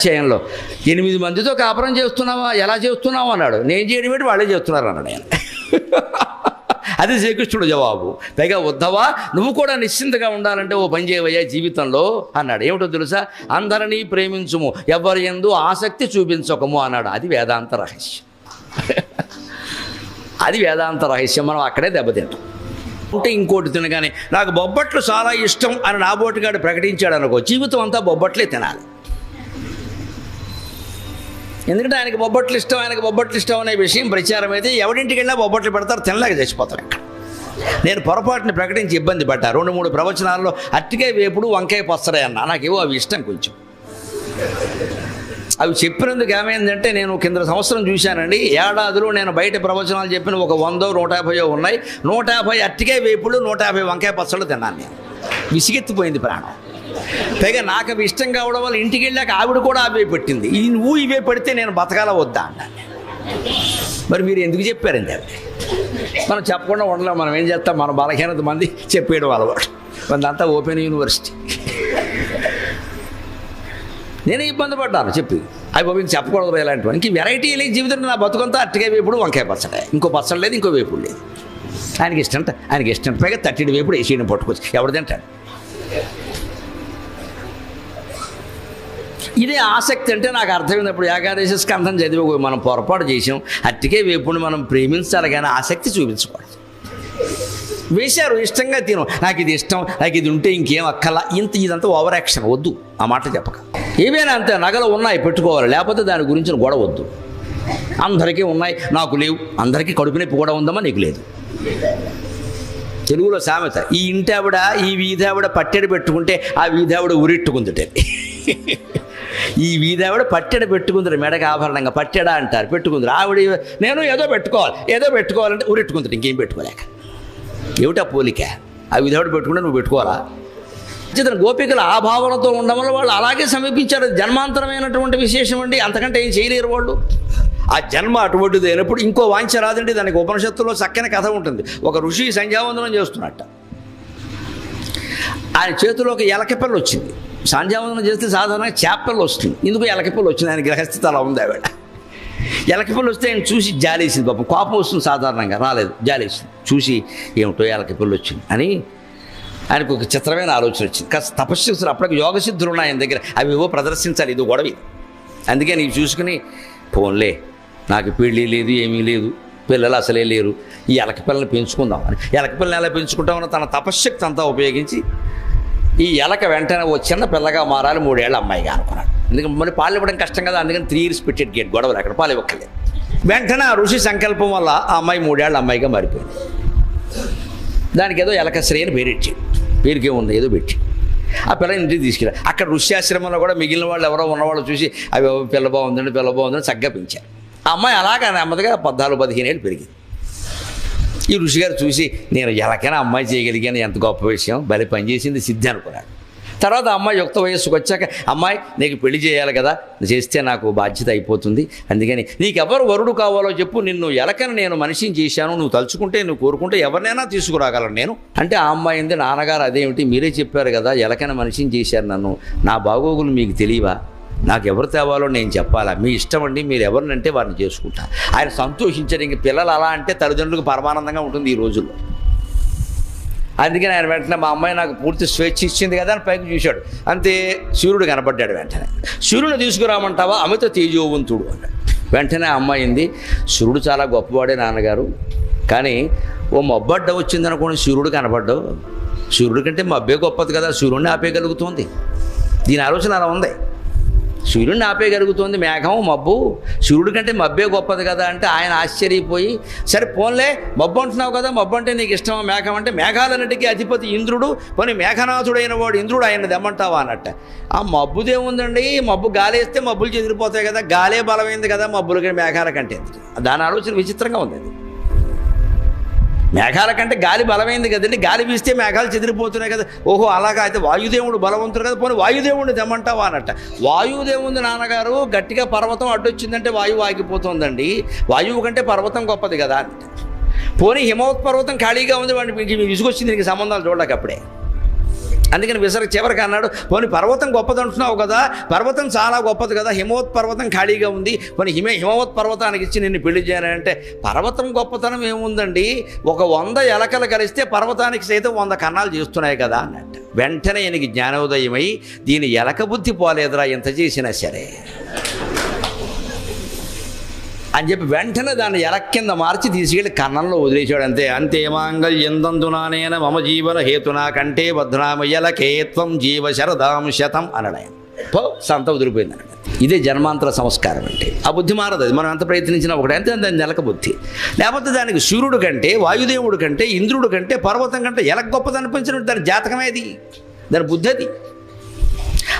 విషయంలో 8 మందితో కాపురం చేస్తున్నావా, ఎలా చేస్తున్నావు అన్నాడు. నేను చేయడం ఏంటి, వాళ్ళే చేస్తున్నారు అన్నాడు ఆయన. అది శ్రీకృష్ణుడు జవాబు. పైగా ఉద్ధవా, నువ్వు కూడా నిశ్చింతగా ఉండాలంటే ఓ పని చేయవయ్యా జీవితంలో అన్నాడు. ఏమిటో తెలుసా, అందరినీ ప్రేమించుము, ఎవరి యందు ఆసక్తి చూపించకము అన్నాడు. అది వేదాంత రహస్యం. అది వేదాంత రహస్యం. మనం అక్కడే దెబ్బతింటాం. అంటే ఇంకోటి తినగానే నాకు బొబ్బట్లు చాలా ఇష్టం అని నాబోటిగాడు ప్రకటించాడు అనుకో, జీవితం అంతా బొబ్బట్లే తినాలి. ఎందుకంటే ఆయనకి బొబ్బట్లు ఇష్టం అనే విషయం ప్రచారం అయితే ఎవరింటికి వెళ్ళినా బొబ్బట్లు పెడతారు, తినలేక చచ్చిపోతారు. నేను పొరపాటుని ప్రకటించి ఇబ్బంది పడ్డా. 2-3 ప్రవచనాల్లో అరటికాయ వేపుడు, వంకాయ పచ్చడి అన్నా. నాకేవో అవి ఇష్టం కొంచెం. అవి చెప్పినందుకు ఏమైందంటే, నేను కింద సంవత్సరం చూశానండి, ఏడాదిలో నేను బయట ప్రవచనాలు చెప్పిన ఒక 100-150 ఉన్నాయి. 150 అరటికాయ వేపుడు, 150 వంకాయ పచ్చళ్ళు తిన్నాను నేను. విసిగెత్తిపోయింది ప్రాణం. పైగా నాకు అవి ఇష్టం కావడం వల్ల ఇంటికి వెళ్ళాక ఆవిడ కూడా అవే పెట్టింది. నువ్వు ఇవే పెడితే నేను బతకాల వద్దా అన్నాను. మరి మీరు ఎందుకు చెప్పారండి అవి? మనం చెప్పకుండా ఉండలేం. మనం ఏం చేస్తాం, మన బలహీనత మంది చెప్పేయడం అలవాటు. మనదంతా ఓపెన్ యూనివర్సిటీ. నేనే ఇబ్బంది పడ్డాను చెప్పి, అవి బాబు ఇంక చెప్పకూడదు ఇలాంటివి. ఇంక వెరైటీ లేదు జీవితంలో. నా బతుకంతా అరటికాయ వేపుడు, వంకాయ పచ్చడి, ఇంకో పచ్చడి లేదు, ఇంకో వేపుడు లేదు. ఆయనకి ఇష్టం. పైగా 30 వేపుడు వేసేయడం పట్టుకొచ్చి ఎవడు తింటాడు? ఇదే ఆసక్తి అంటే నాకు అర్థమైనప్పుడు ఏకాదశి స్కంధం చదివి మనం పొరపాటు చేసాం. అరటికాయ వేపుడిని మనం ప్రేమించాలి కానీ ఆసక్తి చూపించకూడదు. వేశారు, ఇష్టంగా తిను, నాకు ఇది ఇష్టం, నాకు ఇది ఉంటే ఇంకేం అక్కలా, ఇదంతా ఓవర్ యాక్షన్ వద్దు. ఆ మాట చెప్పక. ఏమైనా అంతే, నగలు ఉన్నాయి పెట్టుకోవాలి, లేకపోతే దాని గురించి గొడవ వద్దు. అందరికీ ఉన్నాయి, నాకు లేవు. అందరికీ కడుపు నొప్పి కూడా ఉందమ్మా, నీకు లేదు. తెలుగులో సామెత, ఈ ఇంటి ఆవిడ ఈ వీధి ఆవిడ పట్టెడు పెట్టుకుంటే ఆ వీధి ఆవిడ ఉరిట్టుకుందిటే. ఈ వీధి ఆవిడ పట్టెడ పెట్టుకుందరు, మెడకి ఆభరణంగా పట్టెడా అంటారు, పెట్టుకుందరు. ఆవిడ నేను ఏదో పెట్టుకోవాలంటే ఉరిట్టుకుందరు, ఇంకేం పెట్టుకోలేక. ఏమిటా పోలిక? ఆ వీధి ఆవిడ పెట్టుకుంటే నువ్వు పెట్టుకోవాలా? ఇతను గోపికలు ఆ భావనతో ఉండడం వల్ల వాళ్ళు అలాగే సమీపించారు. జన్మాంతరమైనటువంటి విశేషం అండి, అంతకంటే ఏం చేయలేరు వాళ్ళు. ఆ జన్మ అటువంటిది అయినప్పుడు ఇంకో వాంఛ రాదండి. దానికి ఉపనిషత్తులో చక్కని కథ ఉంటుంది. ఒక ఋషి సంధ్యావందనం చేస్తున్నట్ట. ఆయన చేతిలో ఒక ఎలకపిల్ల వచ్చింది. సంధ్యావందనం చేస్తే సాధారణంగా చేపపిల్ల వస్తుంది. ఇందుకు ఎలకపిల్ల వచ్చింది. ఆయన గ్రహస్థితి అలా ఉంది. ఆవిడ ఎలకపిల్ల వస్తే ఆయన చూసి జాలేసింది. పాపం కోపం వస్తుంది సాధారణంగా, రాలేదు, జాలేసింది. చూసి ఏమిటో ఎలకపిల్ల వచ్చింది అని ఆయనకు ఒక చిత్రమైన ఆలోచన వచ్చింది. కాస్త తపస్సు, అప్పటికి యోగ సిద్ధులు ఉన్నాయి ఆయన దగ్గర, అవి ఏవో ప్రదర్శించాలి, ఇది గొడవ. అందుకే నీకు చూసుకుని, పోన్లే నాకు పెళ్ళి లేదు, ఏమీ లేదు, పిల్లలు అసలే లేరు, ఈ ఎలకపిల్లని పెంచుకుందాం అని. ఎలకపిల్లని ఎలా పెంచుకుంటామని తన తపశ్శక్తి అంతా ఉపయోగించి ఈ ఎలక వెంటనే ఓ చిన్న పిల్లగా మారాలి, 3 ఏళ్ళ అమ్మాయిగా అనుకున్నాడు. ఎందుకంటే మళ్ళీ పాలు ఇవ్వడం కష్టం కదా, అందుకని 3 years పెట్టేది గేట్, గొడవలు అక్కడ పాలు ఇవ్వక్కర్లేదు. వెంటనే ఆ ఋషి సంకల్పం వల్ల ఆ అమ్మాయి 3 ఏళ్ళ అమ్మాయిగా మారిపోయింది. దానికి ఏదో ఎలకశ్రీ అని పేరెట్టి, పేరుకే ఉంది ఏదో పెట్టి ఆ పిల్లని ఇంటికి తీసుకెళ్ళారు. అక్కడ ఋష్యాశ్రమంలో కూడా మిగిలిన వాళ్ళు ఎవరో ఉన్నవాళ్ళు చూసి అవి పిల్ల బాగుందని చక్కగా పెంచారు. ఆ అమ్మాయి అలాగా నెమ్మదిగా 14-15 ఏళ్ళు పెరిగింది. ఈ ఋషిగారు చూసి, నేను ఎలాగైనా అమ్మాయి చేయగలిగాను, ఎంత గొప్ప విషయం, భలే పనిచేసింది సిద్ధి అనుకున్నాడు. తర్వాత అమ్మాయి యుక్త వయస్సుకు వచ్చాక, అమ్మాయి నీకు పెళ్లి చేయాలి కదా, చేస్తే నాకు బాధ్యత అయిపోతుంది, అందుకని నీకెవరు వరుడు కావాలో చెప్పు, నిన్ను ఎలకని నేను మనిషిని చేశాను, నువ్వు తలుచుకుంటే నువ్వు కోరుకుంటే ఎవరినైనా తీసుకురాగలను నేను అంటే. ఆ అమ్మాయి ఉంది, నాన్నగారు అదేమిటి, మీరే చెప్పారు కదా ఎలకని మనిషిని చేశారు నన్ను, నా బాగోగులు మీకు తెలియవా, నాకు ఎవరు తేవాలో నేను చెప్పాలా, మీ ఇష్టం అండి, మీరు ఎవరినంటే వారిని చేసుకుంటా. ఆయన సంతోషించారు. ఇంక పిల్లలు అలా అంటే తల్లిదండ్రులకు పరమానందంగా ఉంటుంది ఈ రోజుల్లో. అందుకని ఆయన వెంటనే, మా అమ్మాయి నాకు పూర్తి స్వేచ్ఛ ఇచ్చింది కదా అని పైకి చూశాడు. అంతే, సూర్యుడు కనపడ్డాడు. వెంటనే సూర్యుని తీసుకురామంటావా, అమిత తేజోవంతుడు అన్నాడు. వెంటనే అమ్మాయి ఉంది, సూర్యుడు చాలా గొప్పవాడే నాన్నగారు, కానీ ఓ మబ్బడ్డ వచ్చిందనుకోండి, సూర్యుడు కనపడ్డావు, సూర్యుడి కంటే మబ్బే గొప్పది కదా, సూర్యుడిని ఆపేయగలుగుతుంది. దీని ఆలోచన అలా ఉంది. సూర్యుడిని ఆపేయగలుగుతుంది మేఘం, మబ్బు, సూర్యుడి కంటే మబ్బే గొప్పది కదా అంటే ఆయన ఆశ్చర్యపోయి, సరే పోన్లే మబ్బు అంటున్నావు కదా, మబ్బు అంటే నీకు ఇష్టమా, మేఘం అంటే, మేఘాలన్నిటికీ అధిపతి ఇంద్రుడు, పోనీ మేఘనాథుడైన వాడు ఇంద్రుడు, ఆయన దమ్మంటావా అన్నట్ట. ఆ మబ్బుదేముందండి, మబ్బు గాలి వేస్తే మబ్బులు చెదిరిపోతాయి కదా, గాలే బలమైంది కదా మబ్బులకి మేఘాల కంటే. దాని ఆలోచన విచిత్రంగా ఉంది. మేఘాల కంటే గాలి బలమైంది కదండి, గాలి వీస్తే మేఘాలు చెదిరిపోతున్నాయి కదా, ఓహో అలాగా, అయితే వాయుదేవుడు బలవంతుడు కదా, పోనీ వాయుదేవుడిని తెమ్మంటావా అన్నట్ట. వాయుదేవుంది నాన్నగారు, గట్టిగా పర్వతం అడ్డొచ్చిందంటే వాయువు ఆగిపోతుందండి, వాయువు కంటే పర్వతం గొప్పది కదా అంటే. పోనీ హిమవత్ పర్వతం ఖాళీగా ఉంది, వాడిని విసుగొచ్చింది, దీనికి సంబంధాలు చూడలేక అప్పుడే. అందుకని చివరికి అన్నాడు, పోనీ పర్వతం గొప్పది అంటున్నావు కదా, పర్వతం చాలా గొప్పది కదా, హిమవత్ పర్వతం ఖాళీగా ఉంది, పోనీ హిమవత్ పర్వతానికి ఇచ్చి నిన్ను పెళ్లి చేయాలంటే పర్వతం గొప్పతనం ఏముందండి, ఒక 100 ఎలకలు కలిస్తే పర్వతానికి సైతం 100 కన్నాలు చేస్తున్నాయి కదా అన్నట్టు. వెంటనే ఈయనకి జ్ఞానోదయమై దీని ఎలక బుద్ధి పోలేదురా ఎంత చేసినా సరే అని చెప్పి వెంటనే దాన్ని ఎలక కింద మార్చి తీసుకెళ్ళి కన్నంలో వదిలేశాడు. అంతే మాంగళ్యందందునానేన మమ జీవన హేతునా కంటే బధ్నామయ్యలకేత్వం జీవ శరదాం శతం అన్నాడు. సంత వదిలిపోయింది అన్నాడు. ఇదే జన్మాంతర సంస్కారం అంటే. ఆ బుద్ధి మారదు, అది మనం ఎంత ప్రయత్నించినా ఒకటి. అంతే దాని ఎలక బుద్ధి. లేకపోతే దానికి సూర్యుడు కంటే, వాయుదేవుడు కంటే, ఇంద్రుడు కంటే, పర్వతం కంటే ఎలక గొప్పది అనిపించినట్టు దాని జాతకమేది, దాని బుద్ధి అది.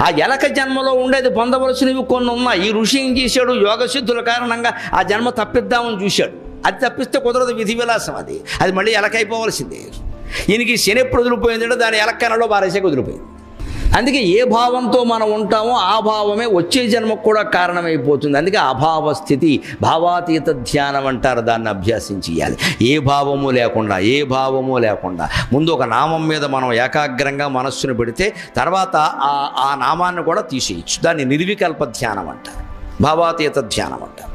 ఆ ఎలక జన్మలో ఉండేది పొందవలసినవి కొన్ని ఉన్నాయి. ఈ ఋషి ఏం చేశాడు, యోగ సిద్ధుల కారణంగా ఆ జన్మ తప్పిద్దామని చూశాడు. అది తప్పిస్తే కుదరదు, విధి విలాసం అది మళ్ళీ ఎలక అయిపోవలసిందే. ఈయనకి శని ఎప్పుడు వదిలిపోయిందంటే దాని ఎలక్కనలో బారేసే వదిలిపోయింది. అందుకే ఏ భావంతో మనం ఉంటామో ఆ భావమే వచ్చే జన్మకు కూడా కారణమైపోతుంది. అందుకే అభావ స్థితి, భావాతీత ధ్యానం అంటారు. దాన్ని అభ్యాసం చేయాలి. ఏ భావము లేకుండా ముందు ఒక నామం మీద మనం ఏకాగ్రంగా మనస్సును పెడితే తర్వాత ఆ నామాన్ని కూడా తీసేయచ్చు. దాన్ని నిర్వికల్ప ధ్యానం అంటారు, భావాతీత ధ్యానం అంటారు.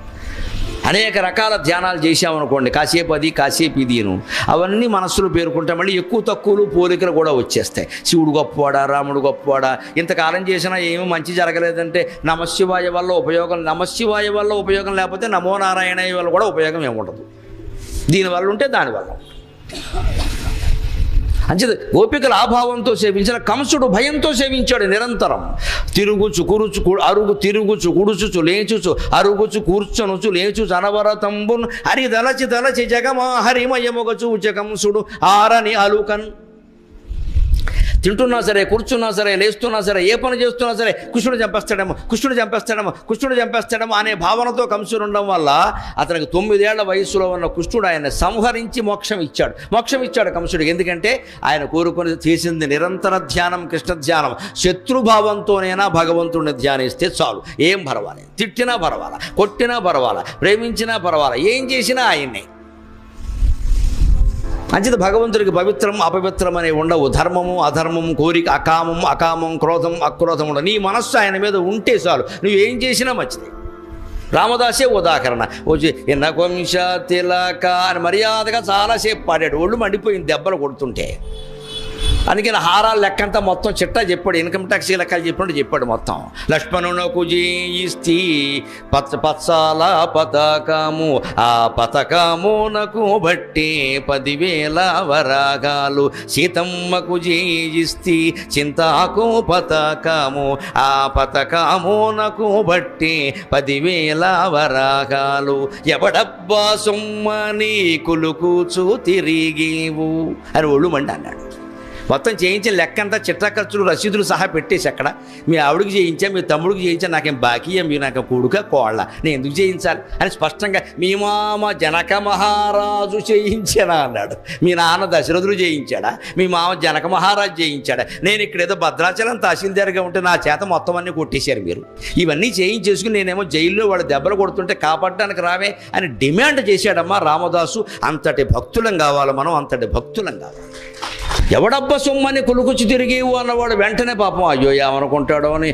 అనేక రకాల ధ్యానాలు చేసామనుకోండి, కాసేపు అది కాసేపు ఇదిను, అవన్నీ మనస్సులో పేరుకుంటే మళ్ళీ ఎక్కువ తక్కువలు పోలికలు కూడా వచ్చేస్తాయి. శివుడు గొప్పవాడా, రాముడు గొప్పవాడా, ఇంతకాలం చేసినా ఏమీ మంచి జరగలేదంటే నమశివాయ వల్ల ఉపయోగం లేకపోతే నమో నారాయణయ్య వల్ల కూడా ఉపయోగం ఏముండదు. దీనివల్ల ఉంటే దానివల్ల అంచేది గోపికల ఆభావంతో సేవించిన కంసుడు భయంతో సేవించాడు నిరంతరం. తిరుగుచు కుడుచుచు లేచుచు అరుగుచు కూర్చొనుచు లేచుచు అనవరతంబున్ హరి దలచి జగమా హరిమయముగచు కంసుడు ఆరని అలుకన్. తింటున్నా సరే, కూర్చున్నా సరే, లేస్తున్నా సరే, ఏ పని చేస్తున్నా సరే కృష్ణుడు చంపేస్తాడేమో అనే భావనతో కంసుడు ఉండడం వల్ల అతనికి 9 ఏళ్ల వయసులో ఉన్న కృష్ణుడు ఆయన సంహరించి మోక్షం ఇచ్చాడు కంసుడికి. ఎందుకంటే ఆయన కోరుకొని చేసింది నిరంతర ధ్యానం, కృష్ణ ధ్యానం. శత్రుభావంతోనైనా భగవంతుడిని ధ్యానిస్తే చాలు, ఏం పర్వాలేదు. తిట్టినా పర్వాలా, కొట్టినా పర్వాలా, ప్రేమించినా పర్వాలా, ఏం చేసినా ఆయన్నే. అంచేత భగవంతుడికి పవిత్రం అపవిత్రం అనేవి ఉండవు. ధర్మము అధర్మము, కోరిక అకామం, క్రోధం అక్రోధం ఉండవు. నీ మనస్సు ఆయన మీద ఉంటే చాలు, నువ్వు ఏం చేసినా మంచిది. రామదాసే ఉదాహరణ. వచ్చి ఎన్నకొంశ తిలక అని మర్యాదగా చాలాసేపు పాడాడు. ఒళ్ళు మండిపోయింది దెబ్బలు కొడుతుంటే. అందుకని హారాల లెక్కంతా మొత్తం చిట్టా చెప్పాడు. ఇన్కమ్ ట్యాక్స్ లెక్కలు చెప్పాడు మొత్తం. లక్ష్మణునకు జయిస్తి పత్సాల పతకము, ఆ పతకమునకు బట్టి 10,000 వరాగాలు. సీతమ్మకు జయిస్తి చింతాకు పతకము, ఆ పతకమునకు బట్టి 10,000 వరాగాలు. ఎవడబ్బా సొమ్మని కులుకూచు తిరిగేవు అని ఒళ్ళు మండి అన్నాడు. మొత్తం చేయించిన లెక్కంతా చిట్టా ఖర్చులు రసీదులు సహా పెట్టేసి అక్కడ మీ ఆవిడికి చేయించా, మీ తమ్ముడికి చేయించా, నాకేం బాకీయా, మీరు నాకు కొడుక కోళ్ళ, నేను ఎందుకు చేయించాలి అని స్పష్టంగా మీ మామ జనక మహారాజు చేయించాడా అన్నాడు. మీ నాన్న దశరథుడు చేయించాడా, మీ మామ జనక మహారాజు చేయించాడా, నేను ఇక్కడ ఏదో భద్రాచలం తహసీల్దార్గా ఉంటే నా చేత మొత్తం అన్నీ కొట్టేశారు మీరు. ఇవన్నీ చేయించేసుకుని నేనేమో జైల్లో వాళ్ళు దెబ్బలు కొడుతుంటే కాపాడడానికి రావే అని డిమాండ్ చేశాడమ్మా రామదాసు. అంతటి భక్తులం కావాలి మనం, అంతటి భక్తులం కావాలి. ఎవడబ్బ సొమ్మని కులుకుచి తిరిగేవు అన్నవాడు వెంటనే పాపం అయ్యో ఏమనుకుంటాడో అని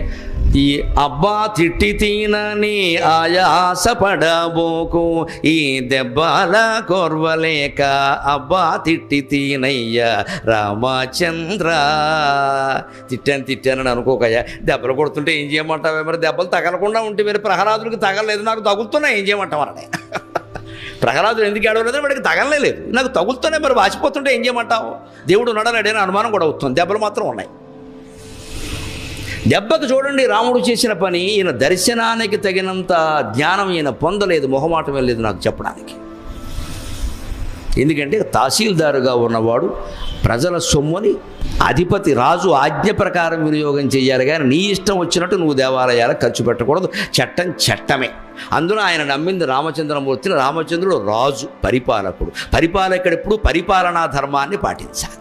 ఈ అబ్బా తిట్టి తీనని ఆయాసపడబోకు, ఈ దెబ్బల కొర్వలేక అబ్బా తిట్టి తీనయ్య రామచంద్ర. తిట్టానని అనుకోకయ్యా, దెబ్బలు కొడుతుంటే ఏం చేయమంటావే, మరి దెబ్బలు తగలకుండా ఉంటే మీరు ప్రహ్లాదుడికి తగలలేదు, నాకు తగులుతున్నా ఏం చేయమంటామని. ప్రహ్లాదుడు ఎందుకు ఏడవలేదు, వాడికి తగలలేదు, నాకు తగులుతూనే మరి వాచిపోతుంటే ఏం చేయమంటావు. దేవుడు ఉన్నాడని అనుమానం కూడా అవుతుంది. దెబ్బలు మాత్రం ఉన్నాయి. దెబ్బకు చూడండి రాముడు చేసిన పని. ఈయన దర్శనానికి తగినంత జ్ఞానం ఈయన పొందలేదు, మొహమాటం వెళ్ళలేదు నాకు చెప్పడానికి. ఎందుకంటే తహసీల్దారుగా ఉన్నవాడు ప్రజల సొమ్ముని అధిపతి రాజు ఆజ్ఞ ప్రకారం వినియోగం చేయాలి, కానీ నీ ఇష్టం వచ్చినట్టు నువ్వు దేవాలయాలకు ఖర్చు పెట్టకూడదు. చట్టం చట్టమే. అందులో ఆయన నమ్మింది రామచంద్రమూర్తిని. రామచంద్రుడు రాజు, పరిపాలకుడు. పరిపాలకుడు ఎప్పుడు పరిపాలనా ధర్మాన్ని పాటించాలి.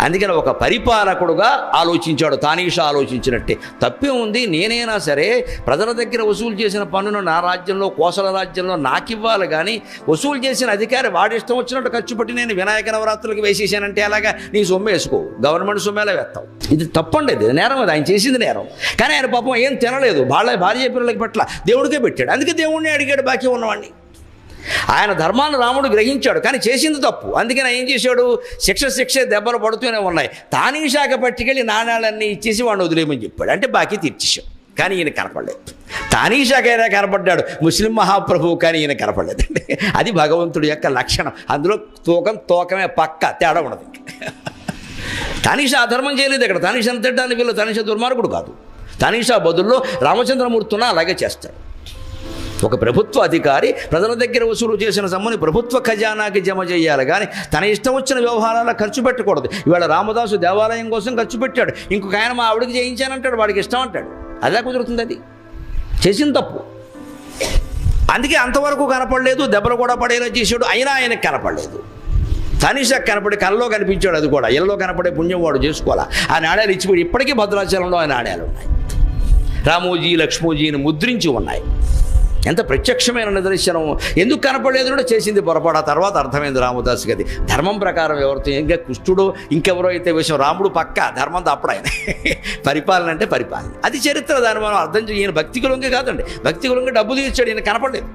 అందుకని ఒక పరిపాలకుడుగా ఆలోచించాడు. తానీషా ఆలోచించినట్టే. తప్పే ఉంది, నేనైనా సరే ప్రజల దగ్గర వసూలు చేసిన పన్నును నా రాజ్యంలో, కోసల రాజ్యంలో నాకు ఇవ్వాలి, కానీ వసూలు చేసిన అధికారి వాడి ఇష్టం వచ్చినట్టు ఖర్చు పెట్టి నేను వినాయక నవరాత్రులకు వేసేసానంటే అలాగా నీ సొమ్ము వేసుకో, గవర్నమెంట్ సొమ్మేలా వేస్తావు. ఇది తప్పండి, ఇది నేరం, అది ఆయన చేసింది నేరం. కానీ ఆయన పాపం ఏం తినలేదు, భార్య పిల్లలకి పట్ల దేవుడికే పెట్టాడు. అందుకే దేవుడిని అడిగాడు బాకీ ఉన్నవాడిని. ఆయన ధర్మాన్ని రాముడు గ్రహించాడు, కానీ చేసింది తప్పు. అందుకని ఏం చేశాడు, శిక్ష దెబ్బలు పడుతూనే ఉన్నాయి. తానీషాక పట్టుకెళ్ళి నాణాలన్నీ ఇచ్చేసి వాడిని వదిలేయమని చెప్పాడు. అంటే బాకీ తీర్చేశాడు. కానీ ఈయన కనపడలేదు. తానీషాకైనా కనపడ్డాడు ముస్లిం మహాప్రభువు, కానీ ఈయన కనపడలేదండి. అది భగవంతుడి యొక్క లక్షణం. అందులో తోకమే పక్క, తేడా ఉండదు. తానీషా అధర్మం చేయలేదు ఇక్కడ. తానీషాను తిట్టడానికి వీళ్ళు తానీషా దుర్మార్గుడు కాదు. తానీషా బదుల్లో రామచంద్రమూర్తిని అలాగే చేస్తాడు. ఒక ప్రభుత్వ అధికారి ప్రజల దగ్గర వసూలు చేసిన సొమ్ముని ప్రభుత్వ ఖజానాకి జమ చేయాలి, కానీ తన ఇష్టం వచ్చిన వ్యవహారాల్లో ఖర్చు పెట్టకూడదు. ఇవాళ రామదాసు దేవాలయం కోసం ఖర్చు పెట్టాడు, ఇంకొక ఆయన మా ఆవిడికి చేయించానంటాడు, వాడికి ఇష్టం అంటాడు. అదే కుదురుతుంది, అది చేసిన తప్పు. అందుకే అంతవరకు కనపడలేదు, దెబ్బలు కూడా పడేలా చేశాడు. అయినా ఆయనకు కనపడలేదు. తానీషాకు కనపడి కళ్ళలో కనిపించాడు, అది కూడా ఇళ్ళలో కనపడే పుణ్యం వాడు చేసుకోవాలా. ఆ నాణ్యాలు ఇచ్చిపోయి ఇప్పటికీ భద్రాచలంలో ఆ నాణ్యాలు ఉన్నాయి. రామోజీ లక్ష్మోజీని ముద్రించి ఉన్నాయి. ఎంత ప్రత్యక్షమైన నిదర్శనం. ఎందుకు కనపడలేదు కూడా చేసింది పొరపాటు. ఆ తర్వాత అర్థమైంది రామదాసు గది ధర్మం ప్రకారం ఎవరితో ఇంకా కుష్టుడో ఇంకెవరో అయితే విషయం, రాముడు పక్క, ధర్మం తప్పుడు ఆయన. పరిపాలన అంటే పరిపాలన, అది చరిత్ర. దాన్ని మనం అర్థం ఈయన భక్తి కులంగా కాదండి, భక్తి కులంగా డబ్బు తీర్చాడు, ఈయన కనపడలేదు.